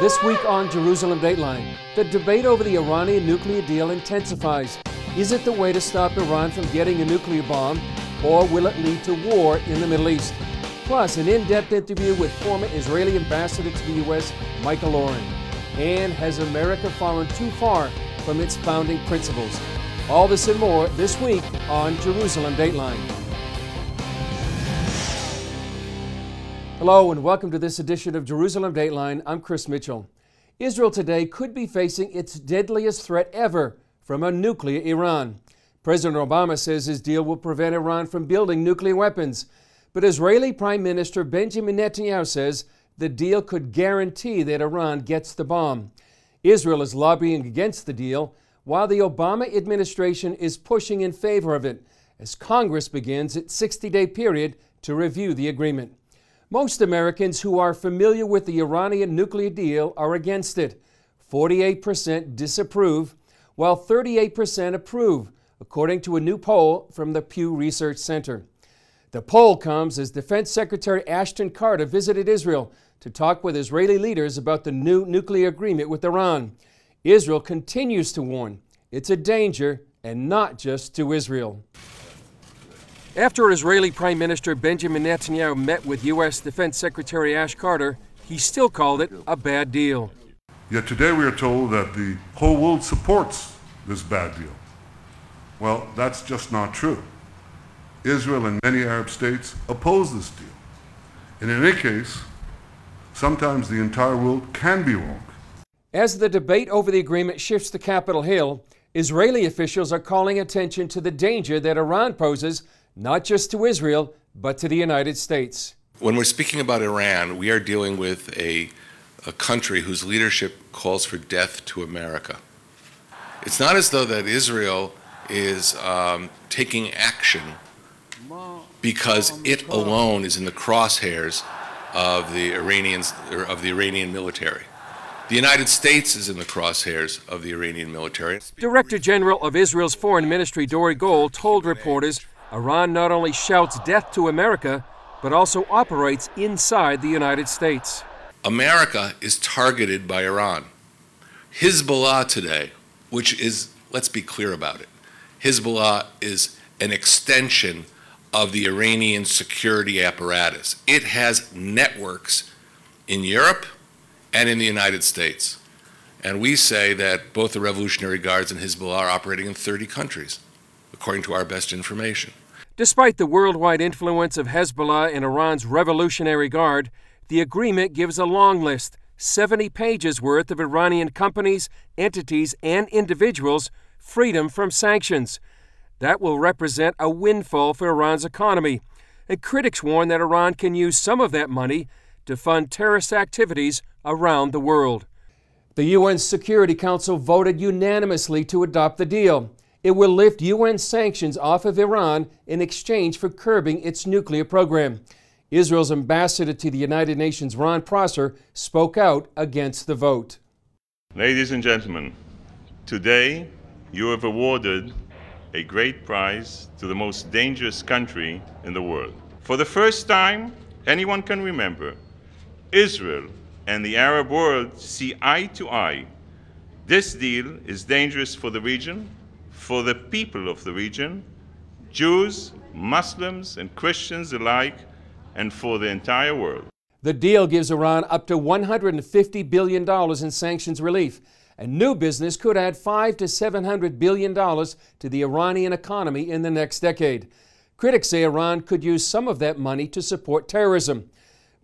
This week on Jerusalem Dateline, the debate over the Iranian nuclear deal intensifies. Is it the way to stop Iran from getting a nuclear bomb, or will it lead to war in the Middle East? Plus, an in-depth interview with former Israeli ambassador to the U.S., Michael Oren. And has America fallen too far from its founding principles? All this and more this week on Jerusalem Dateline. Hello and welcome to this edition of Jerusalem Dateline. I'm Chris Mitchell. Israel today could be facing its deadliest threat ever from a nuclear Iran. President Obama says his deal will prevent Iran from building nuclear weapons. But Israeli Prime Minister Benjamin Netanyahu says the deal could guarantee that Iran gets the bomb. Israel is lobbying against the deal, while the Obama administration is pushing in favor of it, as Congress begins its 60-day period to review the agreement. Most Americans who are familiar with the Iranian nuclear deal are against it. 48% disapprove, while 38% approve, according to a new poll from the Pew Research Center. The poll comes as Defense Secretary Ashton Carter visited Israel to talk with Israeli leaders about the new nuclear agreement with Iran. Israel continues to warn it's a danger, and not just to Israel. After Israeli Prime Minister Benjamin Netanyahu met with U.S. Defense Secretary Ash Carter, he still called it a bad deal. Yet today we are told that the whole world supports this bad deal. Well, that's just not true. Israel and many Arab states oppose this deal. And in any case, sometimes the entire world can be wrong. As the debate over the agreement shifts to Capitol Hill, Israeli officials are calling attention to the danger that Iran poses not just to Israel, but to the United States. When we're speaking about Iran, we are dealing with a country whose leadership calls for death to America. It's not as though that Israel is taking action because it alone is in the crosshairs of the Iranian military. The United States is in the crosshairs of the Iranian military. Director General of Israel's Foreign Ministry, Dori Gold, told reporters Iran not only shouts death to America, but also operates inside the United States. America is targeted by Iran. Hezbollah today, which is, let's be clear about it, Hezbollah is an extension of the Iranian security apparatus. It has networks in Europe and in the United States. And we say that both the Revolutionary Guards and Hezbollah are operating in 30 countries, according to our best information. Despite the worldwide influence of Hezbollah and Iran's Revolutionary Guard, the agreement gives a long list, 70 pages worth of Iranian companies, entities, and individuals freedom from sanctions. That will represent a windfall for Iran's economy. And critics warn that Iran can use some of that money to fund terrorist activities around the world. The UN Security Council voted unanimously to adopt the deal. It will lift UN sanctions off of Iran in exchange for curbing its nuclear program. Israel's ambassador to the United Nations, Ron Prosser, spoke out against the vote. Ladies and gentlemen, today you have awarded a great prize to the most dangerous country in the world. For the first time anyone can remember, Israel and the Arab world see eye to eye. This deal is dangerous for the region, for the people of the region, Jews, Muslims, and Christians alike, and for the entire world. The deal gives Iran up to $150 billion in sanctions relief, and new business could add $500 to $700 billion to the Iranian economy in the next decade. Critics say Iran could use some of that money to support terrorism.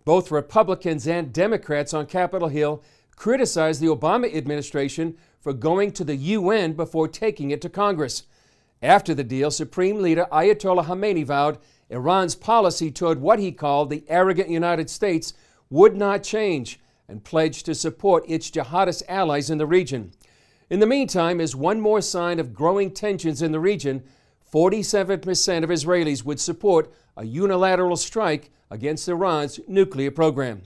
Both Republicans and Democrats on Capitol Hill criticized the Obama administration for going to the UN before taking it to Congress. After the deal, Supreme Leader Ayatollah Khamenei vowed Iran's policy toward what he called the arrogant United States would not change, and pledged to support its jihadist allies in the region. In the meantime, as one more sign of growing tensions in the region, 47% of Israelis would support a unilateral strike against Iran's nuclear program.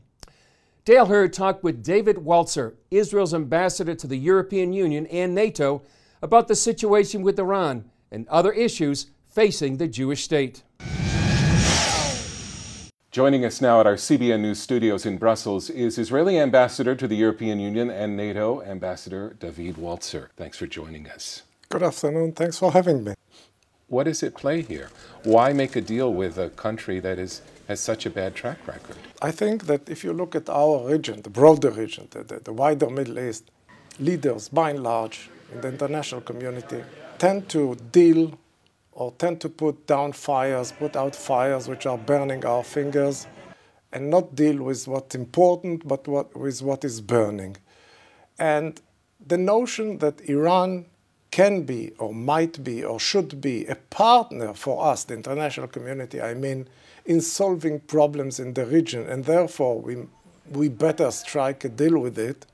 Dale Hurd talked with David Waltzer, Israel's ambassador to the European Union and NATO, about the situation with Iran and other issues facing the Jewish state. Joining us now at our CBN News studios in Brussels is Israeli Ambassador to the European Union and NATO, Ambassador David Waltzer. Thanks for joining us. Good afternoon. Thanks for having me. What is at play here? Why make a deal with a country that has such a bad track record? I think that if you look at our region, the broader region, the wider Middle East, leaders, by and large, in the international community, tend to deal or tend to put out fires which are burning our fingers, and not deal with what's important, but with what is burning. And the notion that Iran can be, or might be, or should be a partner for us, the international community, I mean, in solving problems in the region, and therefore we better strike a deal with it,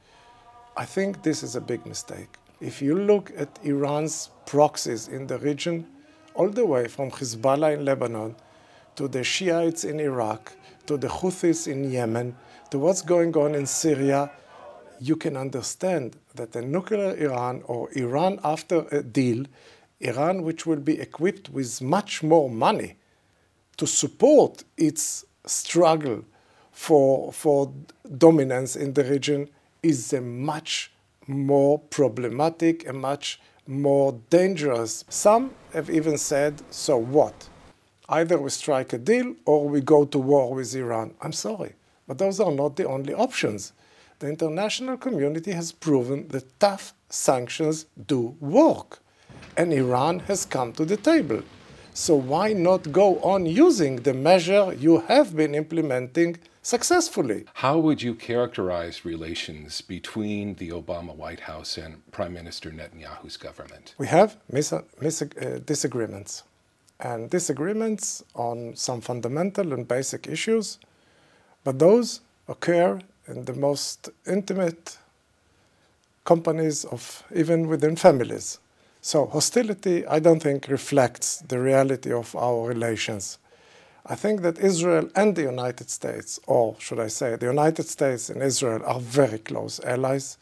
I think this is a big mistake. If you look at Iran's proxies in the region, all the way from Hezbollah in Lebanon, to the Shiites in Iraq, to the Houthis in Yemen, to what's going on in Syria, you can understand that a nuclear Iran, or Iran after a deal, Iran which will be equipped with much more money to support its struggle for dominance in the region, is a much more problematic, a much more dangerous. Some have even said, so what? Either we strike a deal or we go to war with Iran. I'm sorry, but those are not the only options. The international community has proven that tough sanctions do work, and Iran has come to the table. So why not go on using the measure you have been implementing successfully? How would you characterize relations between the Obama White House and Prime Minister Netanyahu's government? We have disagreements, and disagreements on some fundamental and basic issues, but those occur in the most intimate companies of even within families. So hostility, I don't think, reflects the reality of our relations. I think that Israel and the United States, or should I say the United States and Israel, are very close allies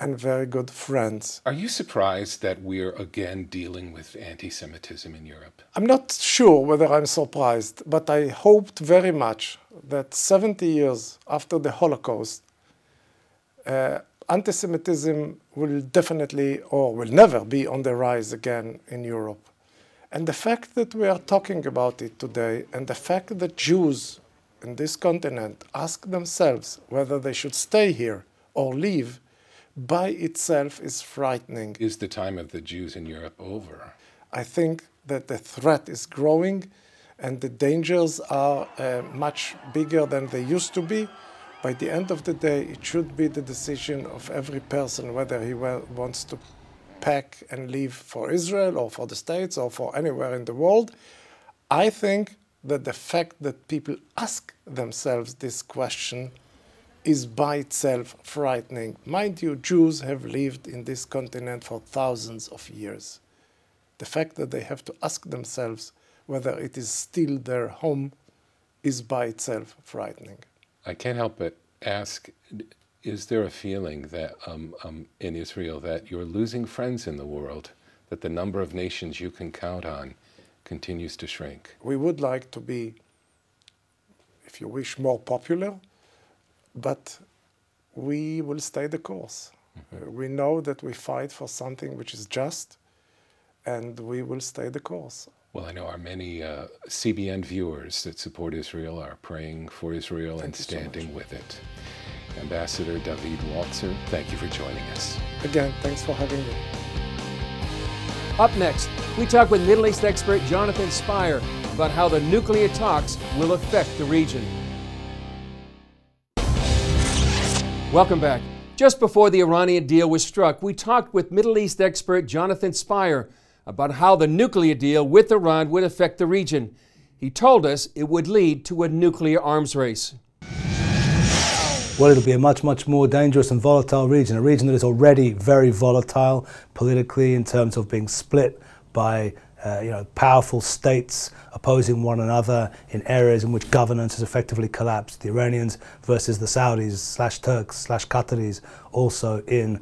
and very good friends. Are you surprised that we're again dealing with anti-Semitism in Europe? I'm not sure whether I'm surprised, but I hoped very much that 70 years after the Holocaust, anti-Semitism will definitely, or will never be on the rise again in Europe. And the fact that we are talking about it today, and the fact that Jews in this continent ask themselves whether they should stay here or leave, by itself is frightening. Is the time of the Jews in Europe over? I think that the threat is growing, and the dangers are much bigger than they used to be. By the end of the day, it should be the decision of every person whether he wants to pack and leave for Israel or for the States or for anywhere in the world. I think that the fact that people ask themselves this question is by itself frightening. Mind you, Jews have lived in this continent for thousands of years. The fact that they have to ask themselves whether it is still their home is by itself frightening. I can't help but ask, is there a feeling that in Israel that you're losing friends in the world, that the number of nations you can count on continues to shrink? We would like to be, if you wish, more popular, but we will stay the course. Mm-hmm. We know that we fight for something which is just, and we will stay the course. Well, I know our many CBN viewers that support Israel are praying for Israel and standing with it. Ambassador David Waltzer, thank you for joining us. Again, thanks for having me. Up next, we talk with Middle East expert Jonathan Spyer about how the nuclear talks will affect the region. Welcome back. Just before the Iranian deal was struck, we talked with Middle East expert Jonathan Spyer about how the nuclear deal with Iran would affect the region. He told us it would lead to a nuclear arms race. Well, it'll be a much, much more dangerous and volatile region, a region that is already very volatile politically in terms of being split by powerful states opposing one another in areas in which governance has effectively collapsed. The Iranians versus the Saudis / Turks / Qataris, also in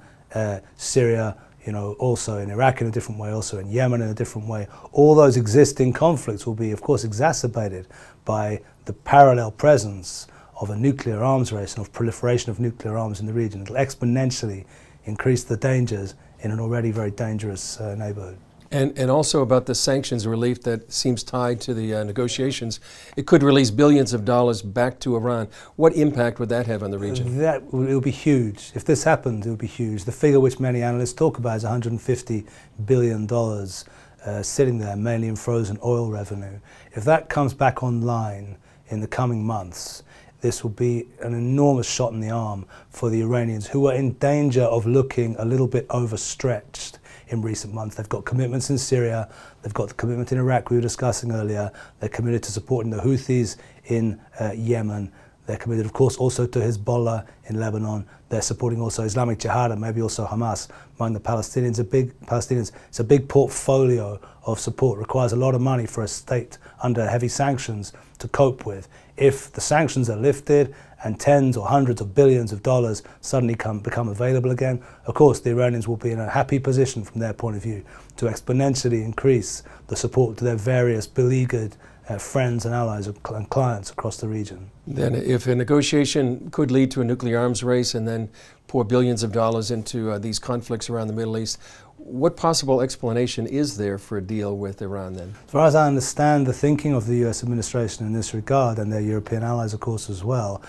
Syria, you know, also in Iraq in a different way, also in Yemen in a different way. All those existing conflicts will be, of course, exacerbated by the parallel presence of a nuclear arms race and of proliferation of nuclear arms in the region. It'll exponentially increase the dangers in an already very dangerous neighborhood. And also about the sanctions relief that seems tied to the negotiations. It could release billions of dollars back to Iran. What impact would that have on the region? It will be huge. If this happens, it will be huge. The figure which many analysts talk about is $150 billion sitting there, mainly in frozen oil revenue. If that comes back online in the coming months, this will be an enormous shot in the arm for the Iranians, who are in danger of looking a little bit overstretched in recent months. They've got commitments in Syria, they've got the commitment in Iraq we were discussing earlier, they're committed to supporting the Houthis in Yemen, they're committed of course also to Hezbollah in Lebanon, they're supporting also Islamic Jihad and maybe also Hamas among the Palestinians. It's a big portfolio of support. It requires a lot of money for a state under heavy sanctions to cope with. If the sanctions are lifted and tens or hundreds of billions of dollars suddenly become available again, of course the Iranians will be in a happy position from their point of view to exponentially increase the support to their various beleaguered friends and allies and clients across the region. Then if a negotiation could lead to a nuclear arms race and then pour billions of dollars into these conflicts around the Middle East, what possible explanation is there for a deal with Iran then? As far as I understand the thinking of the US administration in this regard, and their European allies of course as well,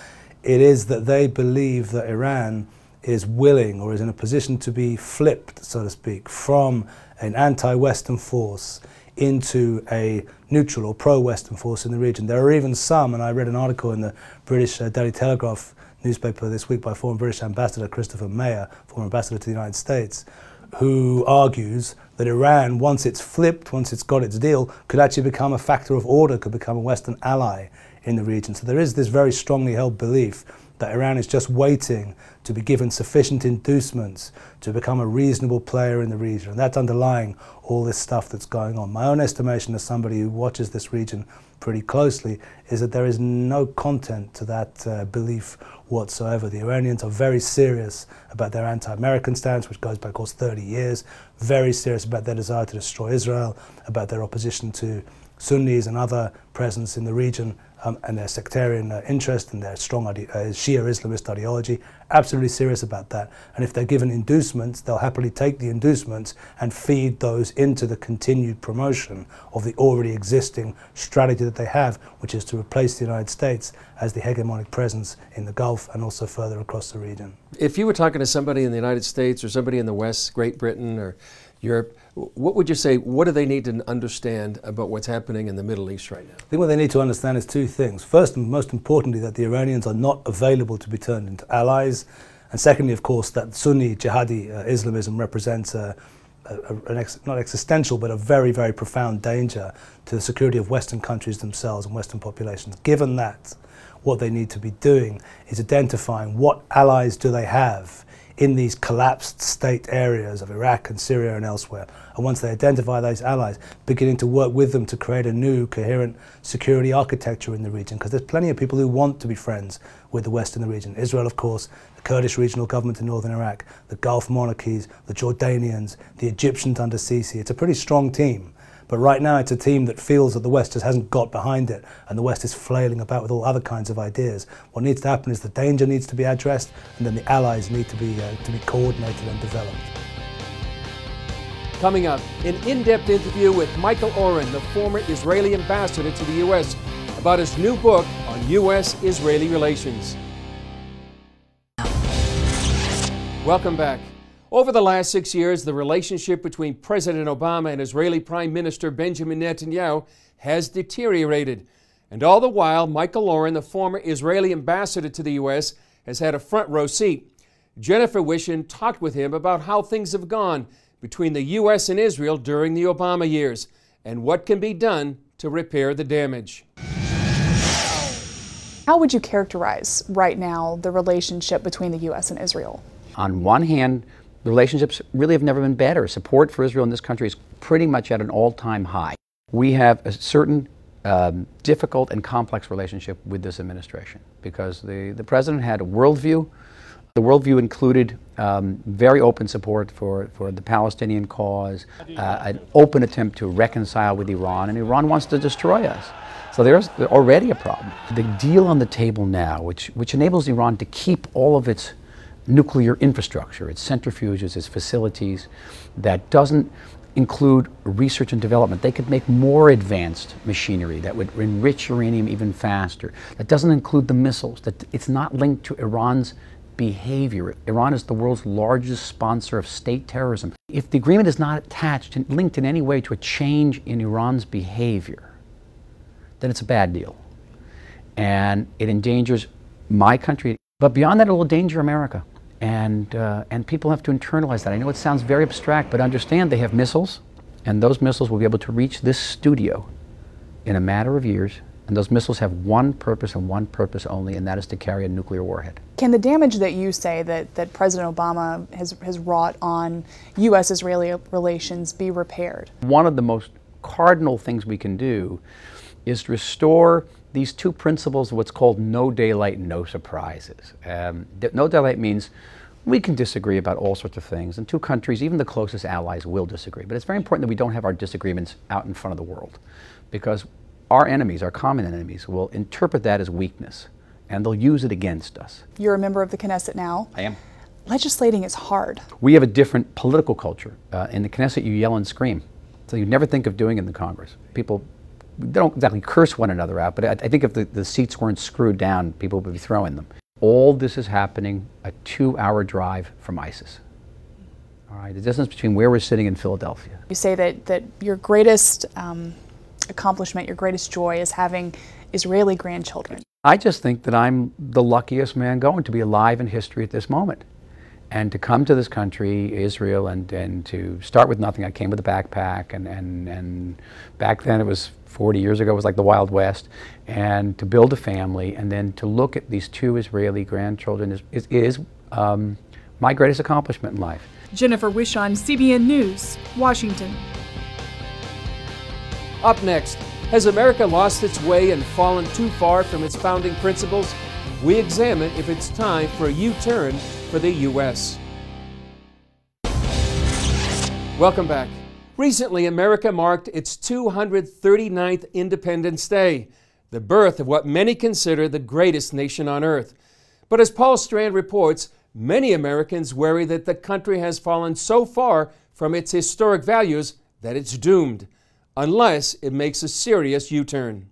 it is that they believe that Iran is willing or is in a position to be flipped, so to speak, from an anti-Western force into a neutral or pro-Western force in the region. There are even some, and I read an article in the British Daily Telegraph newspaper this week by former British Ambassador Christopher Mayer, former Ambassador to the United States, who argues that Iran, once it's flipped, once it's got its deal, could actually become a factor of order, could become a Western ally in the region. So there is this very strongly held belief that Iran is just waiting to be given sufficient inducements to become a reasonable player in the region. And that's underlying all this stuff that's going on. My own estimation as somebody who watches this region pretty closely is that there is no content to that belief whatsoever. The Iranians are very serious about their anti-American stance, which goes back, of course, 30 years, very serious about their desire to destroy Israel, about their opposition to Sunnis and other presence in the region, and their sectarian interest and their strong Shia Islamist ideology, absolutely serious about that. And if they're given inducements, they'll happily take the inducements and feed those into the continued promotion of the already existing strategy that they have, which is to replace the United States as the hegemonic presence in the Gulf and also further across the region. If you were talking to somebody in the United States or somebody in the West, Great Britain or Europe, what would you say, what do they need to understand about what's happening in the Middle East right now? I think what they need to understand is two things. First and most importantly, that the Iranians are not available to be turned into allies. And secondly, of course, that Sunni jihadi Islamism represents not existential, but a very, very profound danger to the security of Western countries themselves and Western populations. Given that, what they need to be doing is identifying what allies do they have in these collapsed state areas of Iraq and Syria and elsewhere. And once they identify those allies, beginning to work with them to create a new coherent security architecture in the region, because there's plenty of people who want to be friends with the West in the region. Israel, of course, the Kurdish regional government in northern Iraq, the Gulf monarchies, the Jordanians, the Egyptians under Sisi. It's a pretty strong team. But right now it's a team that feels that the West just hasn't got behind it and the West is flailing about with all other kinds of ideas. What needs to happen is the danger needs to be addressed and then the allies need to be coordinated and developed. Coming up, an in-depth interview with Michael Oren, the former Israeli ambassador to the U.S., about his new book on U.S.-Israeli relations. Welcome back. Over the last 6 years, the relationship between President Obama and Israeli Prime Minister Benjamin Netanyahu has deteriorated. And all the while, Michael Oren, the former Israeli ambassador to the U.S., has had a front row seat. Jennifer Wishin talked with him about how things have gone between the U.S. and Israel during the Obama years and what can be done to repair the damage. How would you characterize right now the relationship between the U.S. and Israel? On one hand, the relationships really have never been better. Support for Israel in this country is pretty much at an all-time high. We have a certain difficult and complex relationship with this administration because the president had a worldview The worldview included very open support for the Palestinian cause, an open attempt to reconcile with Iran, and Iran wants to destroy us. So there's already a problem. The deal on the table now, which enables Iran to keep all of its nuclear infrastructure, its centrifuges, its facilities, that doesn't include research and development. They could make more advanced machinery that would enrich uranium even faster. That doesn't include the missiles. That it's not linked to Iran's behavior. Iran is the world's largest sponsor of state terrorism. If the agreement is not attached and linked in any way to a change in Iran's behavior, then it's a bad deal. And it endangers my country. But beyond that, it will endanger America. And people have to internalize that. I know it sounds very abstract, but understand they have missiles, and those missiles will be able to reach this studio in a matter of years, and those missiles have one purpose and one purpose only, and that is to carry a nuclear warhead. Can the damage that you say that President Obama has wrought on U.S.-Israeli relations be repaired? One of the most cardinal things we can do is to restore these two principles of what's called no daylight, no surprises. No daylight means we can disagree about all sorts of things, and two countries, even the closest allies, will disagree. But it's very important that we don't have our disagreements out in front of the world, because our enemies, our common enemies, will interpret that as weakness, and they'll use it against us. You're a member of the Knesset now. I am. Legislating is hard. We have a different political culture. In the Knesset, you yell and scream. So you never think of doing it in the Congress. People they don't exactly curse one another out, but I think if the seats weren't screwed down, people would be throwing them. All this is happening a 2-hour drive from ISIS. All right, the distance between where we're sitting in Philadelphia. You say that your greatest accomplishment, your greatest joy is having Israeli grandchildren. I just think that I'm the luckiest man going to be alive in history at this moment. And to come to this country, Israel, and to start with nothing. I came with a backpack, and back then it was 40 years ago, it was like the Wild West, and to build a family, and then to look at these two Israeli grandchildren is my greatest accomplishment in life. Jennifer Wishon, CBN News, Washington. Up next, has America lost its way and fallen too far from its founding principles? We examine if it's time for a U-turn for the U.S. Welcome back. Recently, America marked its 239th Independence Day, the birth of what many consider the greatest nation on earth. But as Paul Strand reports, many Americans worry that the country has fallen so far from its historic values that it's doomed, unless it makes a serious U-turn.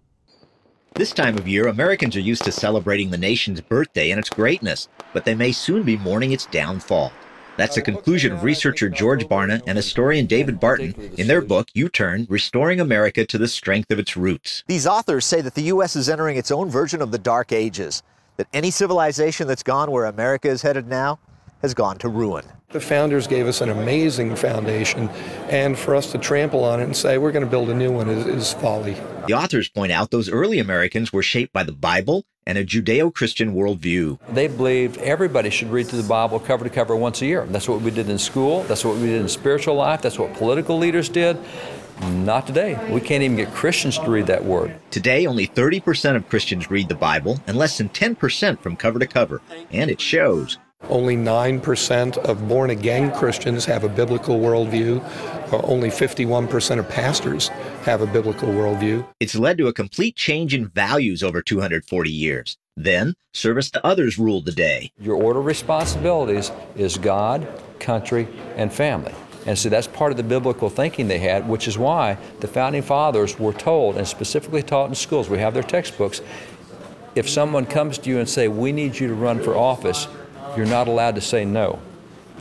This time of year, Americans are used to celebrating the nation's birthday and its greatness, but they may soon be mourning its downfall. That's the conclusion of researcher George Barna and historian David Barton in their book, U-Turn, Restoring America to the Strength of Its Roots. These authors say that the U.S. is entering its own version of the Dark Ages, that any civilization that's gone where America is headed now has gone to ruin. The founders gave us an amazing foundation, and for us to trample on it and say we're going to build a new one is folly. The authors point out those early Americans were shaped by the Bible and a Judeo-Christian worldview. They believed everybody should read through the Bible cover to cover once a year. That's what we did in school. That's what we did in spiritual life. That's what political leaders did. Not today. We can't even get Christians to read that word. Today, only 30% of Christians read the Bible and less than 10% from cover to cover. And it shows. Only 9% of born-again Christians have a biblical worldview. Only 51% of pastors have a biblical worldview. It's led to a complete change in values over 240 years. Then, service to others ruled the day. Your order of responsibilities is God, country, and family. And so that's part of the biblical thinking they had, which is why the Founding Fathers were told, and specifically taught in schools, we have their textbooks, if someone comes to you and say, we need you to run for office, you're not allowed to say no.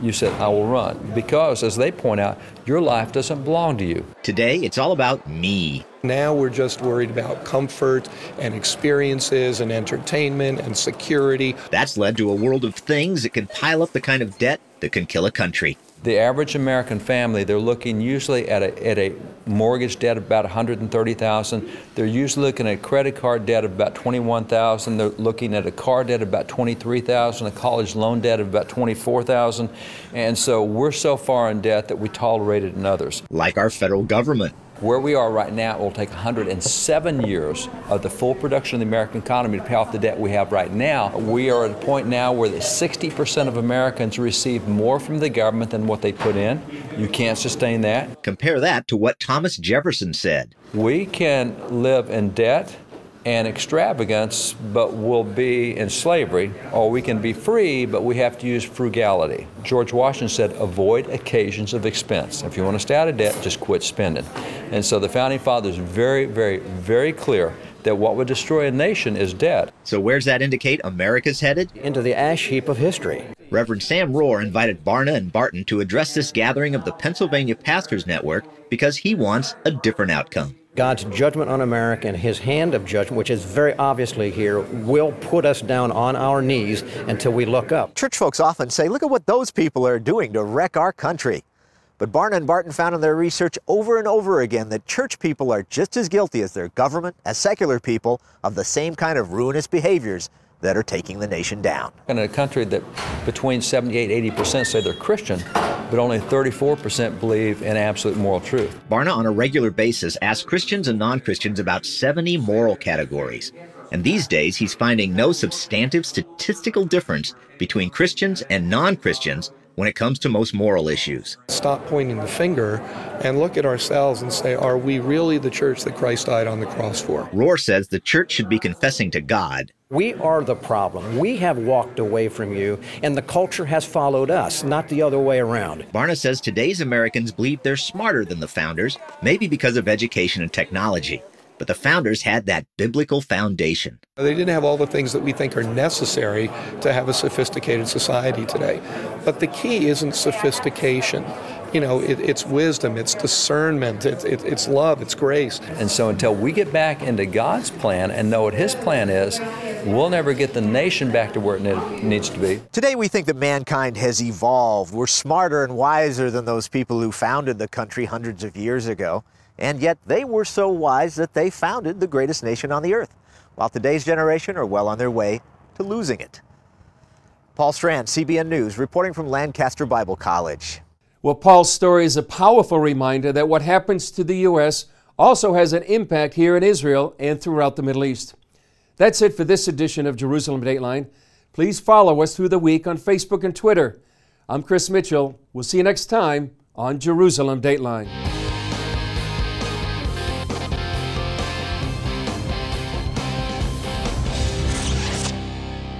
You said, I will run. Because, as they point out, your life doesn't belong to you. Today, it's all about me. Now we're just worried about comfort and experiences and entertainment and security. That's led to a world of things that can pile up the kind of debt that can kill a country. The average American family, they're looking usually at a mortgage debt of about $130,000. They're usually looking at a credit card debt of about $21,000. They're looking at a car debt of about $23,000, a college loan debt of about $24,000. And so we're so far in debt that we tolerate it in others. Like our federal government. Where we are right now, it will take 107 years of the full production of the American economy to pay off the debt we have right now. We are at a point now where 60% of Americans receive more from the government than what they put in. You can't sustain that. Compare that to what Thomas Jefferson said. We can live in debt and extravagance, but we'll be in slavery, or we can be free, but we have to use frugality. George Washington said, avoid occasions of expense. If you want to stay out of debt, just quit spending. And so the Founding Fathers very, very, very clear that what would destroy a nation is debt. So where's that indicate America's headed? Into the ash heap of history. Reverend Sam Rohr invited Barna and Barton to address this gathering of the Pennsylvania Pastors Network because he wants a different outcome. God's judgment on America and his hand of judgment, which is very obviously here, will put us down on our knees until we look up. Church folks often say, look at what those people are doing to wreck our country. But Barna and Barton found in their research over and over again that church people are just as guilty as their government, as secular people, of the same kind of ruinous behaviors that are taking the nation down. In a country that between 78–80% say they're Christian, but only 34% believe in absolute moral truth. Barna on a regular basis asks Christians and non-Christians about 70 moral categories. And these days he's finding no substantive statistical difference between Christians and non-Christians when it comes to most moral issues. Stop pointing the finger and look at ourselves and say, are we really the church that Christ died on the cross for? Rohr says the church should be confessing to God. We are the problem. We have walked away from you, and the culture has followed us, not the other way around. Barna says today's Americans believe they're smarter than the founders, maybe because of education and technology. But the founders had that biblical foundation. They didn't have all the things that we think are necessary to have a sophisticated society today. But the key isn't sophistication. You know, it's wisdom, it's discernment, it's love, it's grace. And so until we get back into God's plan and know what his plan is, we'll never get the nation back to where it needs to be. Today we think that mankind has evolved. We're smarter and wiser than those people who founded the country hundreds of years ago. And yet they were so wise that they founded the greatest nation on the earth, while today's generation are well on their way to losing it. Paul Strand, CBN News, reporting from Lancaster Bible College. Well, Paul's story is a powerful reminder that what happens to the U.S. also has an impact here in Israel and throughout the Middle East. That's it for this edition of Jerusalem Dateline. Please follow us through the week on Facebook and Twitter. I'm Chris Mitchell. We'll see you next time on Jerusalem Dateline.